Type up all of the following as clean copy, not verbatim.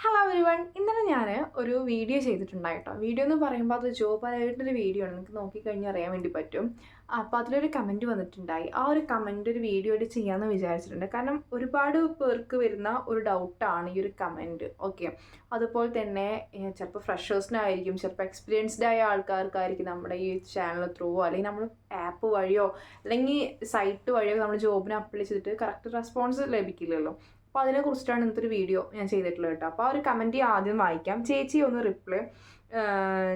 Hello everyone. ഇന്നലെ ഞാൻ ഒരു വീഡിയോ ചെയ്തിട്ടുണ്ടായിട്ടോ. വീഡിയോ എന്ന് പറയുമ്പോൾ അത് ജോബായിട്ടൊരു വീഡിയോ ആണ്, നിങ്ങൾക്ക് നോക്കിക്കഴിഞ്ഞാൽ അറിയാൻ വേണ്ടി പറ്റും. അപ്പോൾ അതിലൊരു കമൻറ്റ് വന്നിട്ടുണ്ടായി. ആ ഒരു കമൻറ്റ് ഒരു വീഡിയോ ആയിട്ട് ചെയ്യാമെന്ന് വിചാരിച്ചിട്ടുണ്ട്. കാരണം ഒരുപാട് പേർക്ക് വരുന്ന ഒരു ഡൗട്ടാണ് ഈ ഒരു കമൻറ്റ്. ഓക്കെ, അതുപോലെ തന്നെ ചിലപ്പോൾ ഫ്രഷേഴ്സിനായിരിക്കും, ചിലപ്പോൾ എക്സ്പീരിയൻസ്ഡ് ആയ ആൾക്കാർക്കായിരിക്കും നമ്മുടെ ഈ ചാനൽ ത്രൂവോ അല്ലെങ്കിൽ നമ്മൾ ആപ്പ് വഴിയോ അല്ലെങ്കിൽ സൈറ്റ് വഴിയോ നമ്മൾ ജോബിന് അപ്ലൈ ചെയ്തിട്ട് കറക്റ്റ് റെസ്പോൺസ് ലഭിക്കില്ലല്ലോ. അപ്പോൾ അതിനെക്കുറിച്ചിട്ടാണ് ഇന്നത്തെ ഒരു വീഡിയോ ഞാൻ ചെയ്തിട്ടുള്ളത് കേട്ടോ. അപ്പോൾ ആ ഒരു കമൻറ്റ് ആദ്യം വായിക്കാം. ചേച്ചി ഒന്ന് റിപ്ലൈ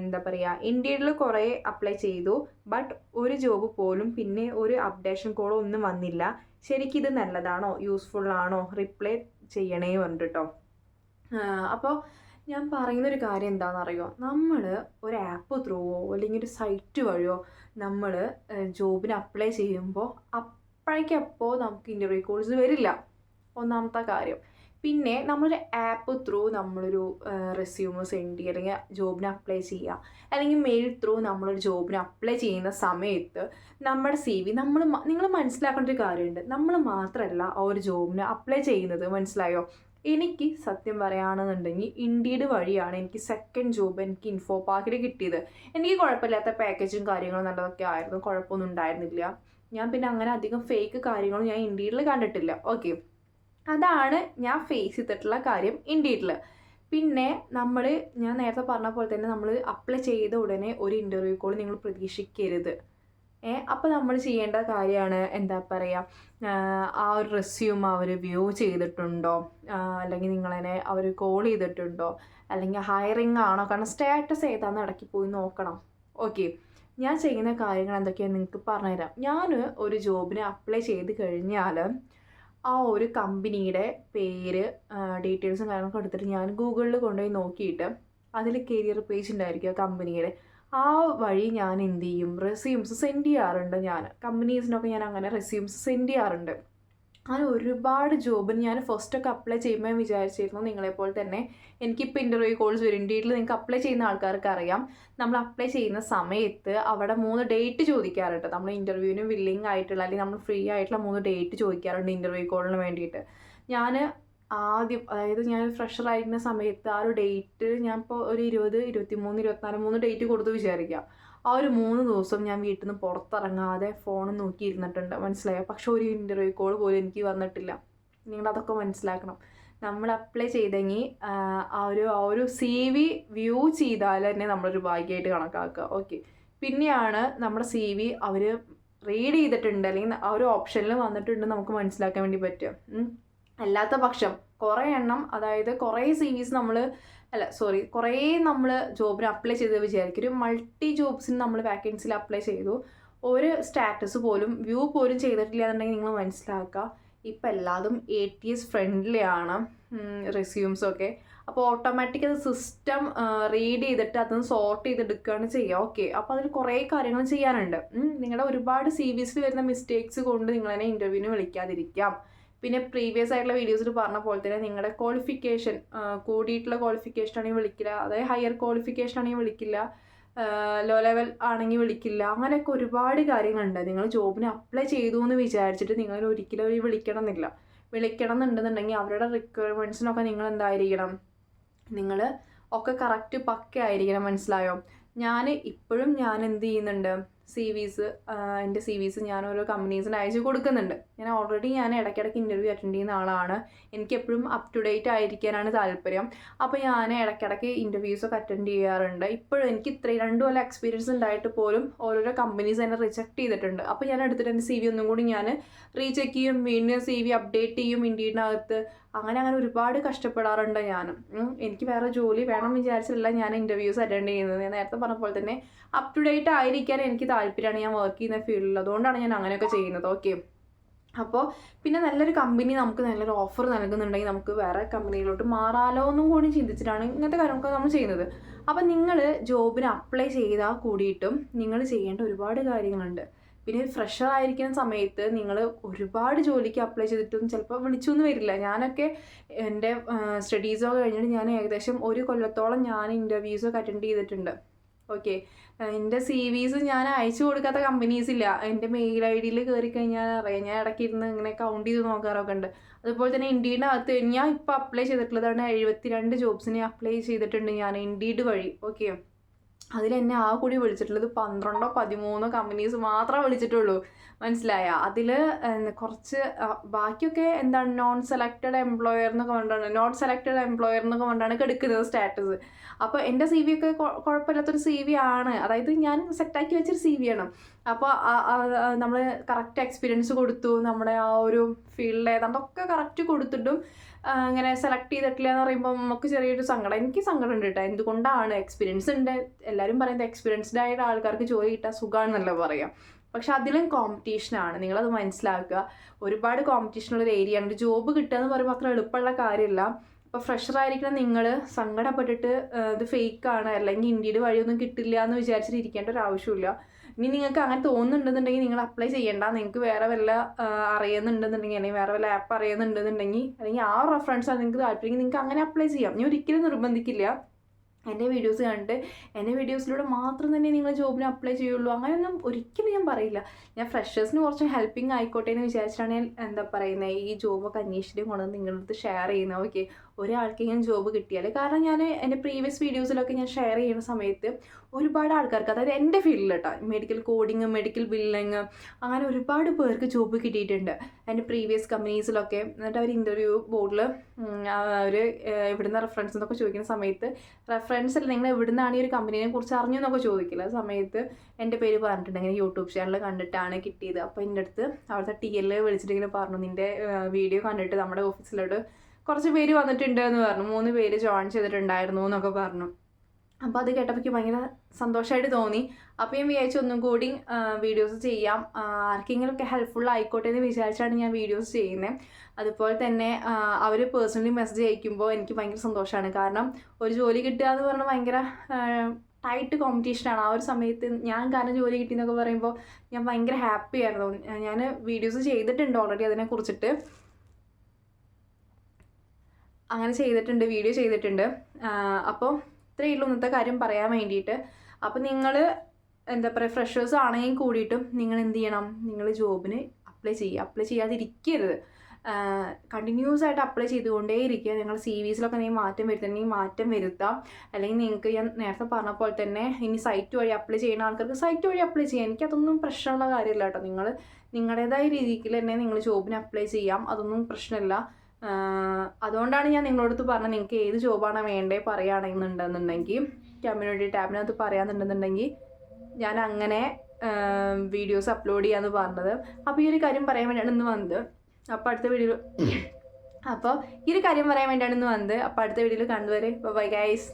എന്താ പറയുക, ഇന്ത്യയിൽ കുറേ അപ്ലൈ ചെയ്തു, ബട്ട് ഒരു ജോബ് പോലും പിന്നെ ഒരു അപ്ഡേഷൻ കോളോ ഒന്നും വന്നില്ല. ശരിക്കും ഇത് നല്ലതാണോ, യൂസ്ഫുൾ ആണോ, റിപ്ലൈ ചെയ്യണേ പറഞ്ഞിട്ട് കേട്ടോ. അപ്പോൾ ഞാൻ പറയുന്നൊരു കാര്യം എന്താണെന്നറിയോ, നമ്മൾ ഒരു ആപ്പ് ത്രൂവോ അല്ലെങ്കിൽ ഒരു സൈറ്റ് വഴിയോ നമ്മൾ ജോബിന് അപ്ലൈ ചെയ്യുമ്പോൾ അപ്പോഴേക്കപ്പോൾ നമുക്ക് ഇൻ്റർവ്യൂ കോൾസ് വരില്ല, ഒന്നാമത്തെ കാര്യം. പിന്നെ നമ്മളൊരു ആപ്പ് ത്രൂ നമ്മളൊരു റെസ്യൂമ് സെൻഡ് ചെയ്യുക അല്ലെങ്കിൽ ജോബിന് അപ്ലൈ ചെയ്യുക, അല്ലെങ്കിൽ മെയിൽ ത്രൂ നമ്മളൊരു ജോബിന് അപ്ലൈ ചെയ്യുന്ന സമയത്ത് നമ്മുടെ CV നിങ്ങൾ മനസ്സിലാക്കേണ്ട ഒരു കാര്യമുണ്ട്. നമ്മൾ മാത്രമല്ല ആ ഒരു ജോബിന് അപ്ലൈ ചെയ്യുന്നത്, മനസ്സിലായോ? എനിക്ക് സത്യം പറയുകയാണെന്നുണ്ടെങ്കിൽ ഇൻഡീഡ് വഴിയാണ് എനിക്ക് സെക്കൻഡ് ജോബ് എനിക്ക് ഇൻഫോ പാർക്കിൽ കിട്ടിയത്. എനിക്ക് കുഴപ്പമില്ലാത്ത പാക്കേജും കാര്യങ്ങളും നല്ലതൊക്കെ ആയിരുന്നു, കുഴപ്പമൊന്നും ഉണ്ടായിരുന്നില്ല. ഞാൻ പിന്നെ അങ്ങനെ അധികം ഫേക്ക് കാര്യങ്ങളും ഞാൻ ഇൻഡീഡിൽ കണ്ടിട്ടില്ല. ഓക്കെ, അതാണ് ഞാൻ ഫേസ് ചെയ്തിട്ടുള്ള കാര്യം ഇൻഡീഡിൽ. പിന്നെ ഞാൻ നേരത്തെ പറഞ്ഞ പോലെ തന്നെ നമ്മൾ അപ്ലൈ ചെയ്ത ഉടനെ ഒരു ഇൻ്റർവ്യൂ കോൾ നിങ്ങൾ പ്രതീക്ഷിക്കരുത്. അപ്പോൾ നമ്മൾ ചെയ്യേണ്ട കാര്യമാണ്, എന്താ പറയുക, ആ ഒരു റെസ്യൂം അവർ വ്യൂ ചെയ്തിട്ടുണ്ടോ, അല്ലെങ്കിൽ നിങ്ങളതിനെ അവർ കോൾ ചെയ്തിട്ടുണ്ടോ, അല്ലെങ്കിൽ ഹയറിങ് ആണോ, കാരണം സ്റ്റാറ്റസ് ഏതാണെന്ന് ഇടയ്ക്ക് പോയി നോക്കണം. ഓക്കെ, ഞാൻ ചെയ്യുന്ന കാര്യങ്ങൾ എന്തൊക്കെയാണെന്ന് നിങ്ങൾക്ക് പറഞ്ഞുതരാം. ഞാൻ ഒരു ജോബിന് അപ്ലൈ ചെയ്ത് കഴിഞ്ഞാൽ ആ ഒരു കമ്പനിയുടെ പേര്, ഡീറ്റെയിൽസും കാര്യങ്ങളൊക്കെ എടുത്തിട്ട് ഞാൻ ഗൂഗിളിൽ കൊണ്ടുപോയി നോക്കിയിട്ട് അതിൽ കരിയർ പേജ് ഉണ്ടായിരിക്കും ആ കമ്പനിയുടെ. ആ വഴി ഞാൻ എന്ത് ചെയ്യും, റെസ്യൂംസ് സെൻഡ് ചെയ്യാറുണ്ട്. ഞാൻ കമ്പനീസിനൊക്കെ ഞാൻ അങ്ങനെ റെസ്യൂംസ് സെൻഡ് ചെയ്യാറുണ്ട്. അങ്ങനെ ഒരുപാട് ജോബിന് ഞാൻ ഫസ്റ്റൊക്കെ അപ്ലൈ ചെയ്യുമ്പോൾ ഞാൻ വിചാരിച്ചിരുന്നു നിങ്ങളെപ്പോലെ തന്നെ എനിക്കിപ്പോൾ ഇൻ്റർവ്യൂ കോൾസ് വരും. ഇൻഡീഡിൽ നിങ്ങൾക്ക് അപ്ലൈ ചെയ്യുന്ന ആൾക്കാർക്ക് അറിയാം, നമ്മൾ അപ്ലൈ ചെയ്യുന്ന സമയത്ത് അവിടെ 3 ഡേറ്റ് ചോദിക്കാറുണ്ട്. നമ്മൾ ഇൻ്റർവ്യൂവിന് വില്ലിങ് ആയിട്ടുള്ള അല്ലെങ്കിൽ നമ്മൾ ഫ്രീ ആയിട്ടുള്ള 3 ഡേറ്റ് ചോദിക്കാറുണ്ട് ഇൻ്റർവ്യൂ കോളിന് വേണ്ടിയിട്ട്. ഞാൻ ആദ്യം, അതായത് ഞാൻ ഫ്രഷർ ആയിരിക്കുന്ന സമയത്ത് ആ ഒരു ഡേറ്റ് ഞാൻ ഇപ്പോൾ ഒരു 20, 23, 24, 3 ഡേറ്റ് കൊടുത്ത് വിചാരിക്കാം. ആ ഒരു 3 ദിവസം ഞാൻ വീട്ടിൽ നിന്ന് പുറത്തിറങ്ങാതെ ഫോൺ നോക്കി ഇരുന്നിട്ടുണ്ട്, മനസ്സിലായോ? പക്ഷെ ഒരു ഇൻ്റർവ്യൂ കോൾ പോലും എനിക്ക് വന്നിട്ടില്ല. നിങ്ങളതൊക്കെ മനസ്സിലാക്കണം. നമ്മൾ അപ്ലൈ ചെയ്തെങ്കിൽ ആ ഒരു CV വ്യൂ ചെയ്താൽ തന്നെ നമ്മളൊരു ഭാഗ്യമായിട്ട് കണക്കാക്കുക. ഓക്കെ, പിന്നെയാണ് നമ്മുടെ CV അവർ റീഡ് ചെയ്തിട്ടുണ്ട് അല്ലെങ്കിൽ ആ ഒരു ഓപ്ഷനിൽ വന്നിട്ടുണ്ട് നമുക്ക് മനസ്സിലാക്കാൻ വേണ്ടി പറ്റുക. അല്ലാത്ത പക്ഷം കുറേ എണ്ണം, അതായത് കുറേ CVs കുറേ നമ്മൾ ജോബിന് അപ്ലൈ ചെയ്ത് വിചാരിക്കും. ഒരു മൾട്ടി ജോബ്സിന് നമ്മൾ വാക്കൻസിയിൽ അപ്ലൈ ചെയ്തു, ഒരു സ്റ്റാറ്റസ് പോലും വ്യൂ പോലും ചെയ്തിട്ടില്ല എന്നുണ്ടെങ്കിൽ നിങ്ങൾ മനസ്സിലാക്കുക ഇപ്പം എല്ലാതും ATS ഫ്രണ്ട്ലി ആണ് റെസ്യൂംസൊക്കെ. അപ്പോൾ ഓട്ടോമാറ്റിക് അത് സിസ്റ്റം റീഡ് ചെയ്തിട്ട് അതൊന്ന് സോർട്ട് ചെയ്തെടുക്കുകയാണ് ചെയ്യുക. ഓക്കെ, അപ്പോൾ അതിൽ കുറേ കാര്യങ്ങൾ ചെയ്യാനുണ്ട്. നിങ്ങളുടെ ഒരുപാട് CVസിൽ വരുന്ന മിസ്റ്റേക്സ് കൊണ്ട് നിങ്ങളതിനെ ഇൻ്റർവ്യൂവിന് വിളിക്കാതിരിക്കാം. പിന്നെ പ്രീവിയസ് ആയിട്ടുള്ള വീഡിയോസിൽ പറഞ്ഞ പോലെ തന്നെ നിങ്ങളുടെ ക്വാളിഫിക്കേഷൻ, കൂടിയിട്ടുള്ള ക്വാളിഫിക്കേഷൻ ആണെങ്കിൽ വിളിക്കില്ല, അതായത് ഹയർ ക്വാളിഫിക്കേഷൻ ആണെങ്കിൽ വിളിക്കില്ല, ലോ ലെവൽ ആണെങ്കിൽ വിളിക്കില്ല. അങ്ങനെയൊക്കെ ഒരുപാട് കാര്യങ്ങളുണ്ട്. നിങ്ങൾ ജോബിന് അപ്ലൈ ചെയ്തു എന്ന് വിചാരിച്ചിട്ട് നിങ്ങൾ ഒരിക്കലും അവർ വിളിക്കണം എന്നുണ്ടെന്നുണ്ടെങ്കിൽ അവരുടെ റിക്വയർമെൻറ്റ്സിനൊക്കെ നിങ്ങൾ എന്തായിരിക്കണം, നിങ്ങൾ ഒക്കെ കറക്റ്റ് പക്ക ആയിരിക്കണം, മനസ്സിലായോ? ഞാൻ എന്ത് ചെയ്യുന്നുണ്ട്, എൻ്റെ CVs ഞാൻ ഓരോ കമ്പനീസിന് അയച്ചു കൊടുക്കുന്നുണ്ട്. ഞാൻ ഇടയ്ക്കിടയ്ക്ക് ഇൻ്റർവ്യൂ അറ്റൻഡ് ചെയ്യുന്ന ആളാണ്. എനിക്ക് എപ്പോഴും അപ് ടു ഡേറ്റ് ആയിരിക്കാനാണ് താല്പര്യം. അപ്പോൾ ഞാൻ ഇടയ്ക്കിടയ്ക്ക് ഇൻ്റർവ്യൂസൊക്കെ അറ്റൻഡ് ചെയ്യാറുണ്ട്. ഇപ്പോഴും എനിക്ക് 2 കൊല്ലം എക്സ്പീരിയൻസ് ഉണ്ടായിട്ട് പോലും ഓരോരോ കമ്പനീസ് എന്നെ റിജക്റ്റ് ചെയ്തിട്ടുണ്ട്. അപ്പോൾ ഞാൻ എടുത്തിട്ട് എൻ്റെ CV ഒന്നും കൂടി ഞാൻ റീചെക്ക് ചെയ്യും, വീണ്ടും CV അപ്ഡേറ്റ് ചെയ്യും ഇൻഡീഡിനകത്ത്. അങ്ങനെ ഒരുപാട് കഷ്ടപ്പെടാറുണ്ട് ഞാൻ. എനിക്ക് വേറെ ജോലി വേണം വിചാരിച്ചില്ല ഞാൻ ഇൻ്റർവ്യൂസ് അറ്റൻഡ് ചെയ്യുന്നത്. ഞാൻ നേരത്തെ പറഞ്ഞ പോലെ തന്നെ അപ് ടു ഡേറ്റ് ആയിരിക്കാൻ എനിക്ക് താല്പര്യമാണ്, ഞാൻ വർക്ക് ചെയ്യുന്ന ഫീൽഡിൽ. അതുകൊണ്ടാണ് ഞാൻ അങ്ങനെയൊക്കെ ചെയ്യുന്നത്. ഓക്കെ, അപ്പോൾ പിന്നെ നല്ലൊരു കമ്പനി നമുക്ക് നല്ലൊരു ഓഫർ നൽകുന്നുണ്ടെങ്കിൽ നമുക്ക് വേറെ കമ്പനിയിലോട്ട് മാറാലോ എന്നും കൂടി ചിന്തിച്ചിട്ടാണ് ഇങ്ങനത്തെ കാര്യങ്ങളൊക്കെ നമ്മൾ ചെയ്യുന്നത്. അപ്പോൾ നിങ്ങൾ ജോബിന് അപ്ലൈ ചെയ്താൽ കൂടിയിട്ടും നിങ്ങൾ ചെയ്യേണ്ട ഒരുപാട് കാര്യങ്ങളുണ്ട്. പിന്നെ ഫ്രഷർ ആയിരിക്കുന്ന സമയത്ത് നിങ്ങൾ ഒരുപാട് ജോലിക്ക് അപ്ലൈ ചെയ്തിട്ടും ചിലപ്പോൾ വിളിച്ചൊന്നും വരില്ല. ഞാനൊക്കെ എൻ്റെ സ്റ്റഡീസൊക്കെ കഴിഞ്ഞിട്ട് ഞാൻ ഏകദേശം 1 കൊല്ലത്തോളം ഞാൻ ഇൻ്റർവ്യൂസൊക്കെ അറ്റൻഡ് ചെയ്തിട്ടുണ്ട്. ഓക്കെ. എൻ്റെ CVs ഞാൻ അയച്ചു കൊടുക്കാത്ത കമ്പനീസ് ഇല്ല. എൻ്റെ മെയിൽ ID കയറി കഴിഞ്ഞാൽ അറിയാം. ഞാൻ ഇടയ്ക്ക് ഇരുന്ന് ഇങ്ങനെ കൗണ്ട് ചെയ്ത് നോക്കാറൊക്കെ ഉണ്ട്. അതുപോലെ തന്നെ ഇൻഡീഡിനകത്ത് ഞാൻ ഇപ്പോൾ അപ്ലൈ ചെയ്തിട്ടുള്ളതാണ് 72 ജോബ്സിന് അപ്ലൈ ചെയ്തിട്ടുണ്ട് ഞാൻ ഇൻഡീഡ് വഴി. ഓക്കെ. അതിലെന്നെ ആ കൂടി വിളിച്ചിട്ടുള്ളത് 12 13 കമ്പനീസ് മാത്രമേ വിളിച്ചിട്ടുള്ളൂ. മനസ്സിലായ? അതിൽ കുറച്ച് ബാക്കിയൊക്കെ എന്താണ് നോട്ട് സെലക്റ്റഡ് എംപ്ലോയർ എന്നൊക്കെ കൊണ്ടാണ് എടുക്കുന്നത് സ്റ്റാറ്റസ്. അപ്പോൾ എൻ്റെ CV ഒക്കെ കുഴപ്പമില്ലാത്തൊരു CV ആണ്. അതായത് ഞാൻ സെറ്റാക്കി വെച്ചൊരു CV ആണ്. അപ്പോൾ നമ്മൾ കറക്റ്റ് എക്സ്പീരിയൻസ് കൊടുത്തു, നമ്മുടെ ആ ഒരു ഫീൽഡിൽ ഏതാണ്ടൊക്കെ കറക്റ്റ് കൊടുത്തിട്ടും ഇങ്ങനെ സെലക്ട് ചെയ്തിട്ടില്ല എന്ന് പറയുമ്പോൾ നമുക്ക് ചെറിയൊരു സങ്കടം. എനിക്ക് സങ്കടം ഉണ്ട് കേട്ടോ. എന്തുകൊണ്ടാണ്? എക്സ്പീരിയൻസ് ഉണ്ട്. എല്ലാവരും പറയുന്നത് എക്സ്പീരിയൻസ്ഡ് ആയ ആൾക്കാർക്ക് ജോലി കിട്ടാൻ സുഖമാണെന്നല്ല പറയാം. പക്ഷെ അതിലും കോമ്പറ്റീഷനാണ്. നിങ്ങളത് മനസ്സിലാക്കുക. ഒരുപാട് കോമ്പറ്റീഷനുള്ളൊരു ഏരിയയാണ്. ഒരു ജോബ് കിട്ടുക എന്ന് പറയുമ്പോൾ അത്ര എളുപ്പമുള്ള കാര്യമില്ല. അപ്പോൾ ഫ്രഷറായിരിക്കണം നിങ്ങൾ സങ്കടപ്പെട്ടിട്ട് ഇത് ഫേക്കാണ് അല്ലെങ്കിൽ ഇൻഡീഡ് വഴിയൊന്നും കിട്ടില്ല എന്ന് വിചാരിച്ചിട്ട് ഇരിക്കേണ്ട ഒരു ആവശ്യമില്ല. ഇനി നിങ്ങൾക്ക് അങ്ങനെ തോന്നുന്നുണ്ടെന്നുണ്ടെങ്കിൽ നിങ്ങൾ അപ്ലൈ ചെയ്യേണ്ട. നിങ്ങൾക്ക് വേറെ വല്ല അറിയുന്നുണ്ടെന്നുണ്ടെങ്കിൽ അല്ലെങ്കിൽ വേറെ വല്ല ആപ്പ് അറിയുന്നുണ്ടെന്നുണ്ടെങ്കിൽ അല്ലെങ്കിൽ ആ റെഫറൻസാണ് നിങ്ങൾക്ക് താല്പര്യം, നിങ്ങൾക്ക് അങ്ങനെ അപ്ലൈ ചെയ്യാം. ഞാൻ ഒരിക്കലും നിർബന്ധിക്കില്ല. എൻ്റെ വീഡിയോസ് കണ്ടിട്ട് എൻ്റെ വീഡിയോസിലൂടെ മാത്രം തന്നെ നിങ്ങൾ ജോബിന് അപ്ലൈ ചെയ്യുള്ളൂ അങ്ങനെയൊന്നും ഒരിക്കലും ഞാൻ പറയില്ല. ഞാൻ ഫ്രഷേഴ്സിന് കുറച്ച് ഹെൽപ്പിംഗ് ആയിക്കോട്ടെ എന്ന് വിചാരിച്ചിട്ടാണ് ഞാൻ എന്താ പറയുന്നത് ഈ ജോബൊക്കെ അന്വേഷിച്ചിട്ട് കൊണ്ടുവന്ന് നിങ്ങളുടെ അടുത്ത് ഷെയർ ചെയ്യുന്നത്. ഓക്കെ. ഒരാൾക്കെങ്കിലും ജോബ് കിട്ടിയാൽ, കാരണം ഞാൻ എൻ്റെ പ്രീവിയസ് വീഡിയോസിലൊക്കെ ഞാൻ ഷെയർ ചെയ്യുന്ന സമയത്ത് ഒരുപാട് ആൾക്കാർക്ക്, അതായത് എൻ്റെ ഫീൽഡിൽ കേട്ടോ, മെഡിക്കൽ കോഡിങ്, മെഡിക്കൽ ബില്ലിങ്, അങ്ങനെ ഒരുപാട് പേർക്ക് ജോബ് കിട്ടിയിട്ടുണ്ട് എൻ്റെ പ്രീവിയസ് കമ്പനീസിലൊക്കെ. എന്നിട്ട് അവർ ഇൻ്റർവ്യൂ ബോർഡിൽ അവർ എവിടുന്ന റെഫറൻസ് എന്നൊക്കെ ചോദിക്കുന്ന സമയത്ത് റെഫറൻസ് അല്ല, നിങ്ങൾ എവിടുന്നാണ് ഈ ഒരു കമ്പനീനെ കുറിച്ച് അറിഞ്ഞു എന്നൊക്കെ ചോദിക്കില്ല. ആ സമയത്ത് എൻ്റെ പേര് പറഞ്ഞിട്ടുണ്ട്, ഇങ്ങനെ യൂട്യൂബ് ചാനൽ കണ്ടിട്ടാണ് കിട്ടിയത്. അപ്പോൾ എൻ്റെ അടുത്ത് അവിടുത്തെ TL വിളിച്ചിട്ട് ഇങ്ങനെ പറഞ്ഞു, നിൻ്റെ വീഡിയോ കണ്ടിട്ട് നമ്മുടെ ഓഫീസിലോട്ട് കുറച്ച് പേര് വന്നിട്ടുണ്ട് എന്ന് പറഞ്ഞു, 3 പേര് ജോയിൻ ചെയ്തിട്ടുണ്ടായിരുന്നു എന്നൊക്കെ പറഞ്ഞു. അപ്പോൾ അത് കേട്ടപ്പോൾ എനിക്ക് ഭയങ്കര സന്തോഷമായിട്ട് തോന്നി. അപ്പോൾ ഞാൻ വിചാരിച്ചു ഒന്നും കൂടി വീഡിയോസ് ചെയ്യാം, ആർക്കെങ്കിലുമൊക്കെ ഹെൽപ്ഫുൾ ആയിക്കോട്ടെ എന്ന് വിചാരിച്ചാണ് ഞാൻ വീഡിയോസ് ചെയ്യുന്നത്. അതുപോലെ തന്നെ അവർ പേഴ്സണലി മെസ്സേജ് അയക്കുമ്പോൾ എനിക്ക് ഭയങ്കര സന്തോഷമാണ്. കാരണം ഒരു ജോലി കിട്ടുക എന്ന് പറഞ്ഞാൽ ഭയങ്കര ടൈറ്റ് കോമ്പറ്റീഷനാണ്. ആ ഒരു സമയത്ത് ഞാൻ കാരണം ജോലി കിട്ടിയെന്നൊക്കെ പറയുമ്പോൾ ഞാൻ ഭയങ്കര ഹാപ്പി ആയിരുന്നു. ഞാൻ വീഡിയോസ് ചെയ്തിട്ടുണ്ട് ഓൾറെഡി അതിനെക്കുറിച്ചിട്ട്, അങ്ങനെ ചെയ്തിട്ടുണ്ട്, വീഡിയോ ചെയ്തിട്ടുണ്ട്. അപ്പോൾ ഇത്രയേ ഉള്ളൂ ഇന്നത്തെ കാര്യം പറയാൻ വേണ്ടിയിട്ട്. അപ്പോൾ നിങ്ങൾ എന്താ പറയുക, ഫ്രഷേഴ്സ് ആണെങ്കിൽ കൂടിയിട്ടും നിങ്ങൾ എന്ത് ചെയ്യണം, നിങ്ങൾ ജോബിന് അപ്ലൈ ചെയ്യാതിരിക്കരുത്. കണ്ടിന്യൂസ് ആയിട്ട് അപ്ലൈ ചെയ്തുകൊണ്ടേ ഇരിക്കുക. നിങ്ങൾ CVസിലൊക്കെ നിങ്ങൾ മാറ്റം വരുത്തുന്നെങ്കിൽ മാറ്റം വരുത്താം. അല്ലെങ്കിൽ നിങ്ങൾക്ക് ഞാൻ നേരത്തെ പറഞ്ഞ പോലെ തന്നെ ഇനി സൈറ്റ് വഴി അപ്ലൈ ചെയ്യുന്ന ആൾക്കാർക്ക് സൈറ്റ് വഴി അപ്ലൈ ചെയ്യാം. എനിക്കതൊന്നും പ്രശ്നമുള്ള കാര്യമില്ല കേട്ടോ. നിങ്ങൾ നിങ്ങളുടേതായ രീതിക്ക് തന്നെ നിങ്ങൾ ജോബിന് അപ്ലൈ ചെയ്യാം, അതൊന്നും പ്രശ്നമില്ല. അതുകൊണ്ടാണ് ഞാൻ നിങ്ങളോടത്ത് പറഞ്ഞത്, നിങ്ങൾക്ക് ഏത് ജോബാണ് വേണ്ടേ പറയുകയാണെന്നുണ്ടെന്നുണ്ടെങ്കിൽ കമ്മ്യൂണിറ്റി ടാബിനകത്ത് പറയാമെന്നുണ്ടെന്നുണ്ടെങ്കിൽ ഞാൻ അങ്ങനെ വീഡിയോസ് അപ്ലോഡ് ചെയ്യാമെന്ന് പറഞ്ഞത്. അപ്പോൾ ഈ ഒരു കാര്യം പറയാൻ വേണ്ടിയാണ് ഇന്ന് വന്നത്. അപ്പോൾ അടുത്ത വീഡിയോയിൽ കാണുന്നവരെ ബൈ ഗൈസ്.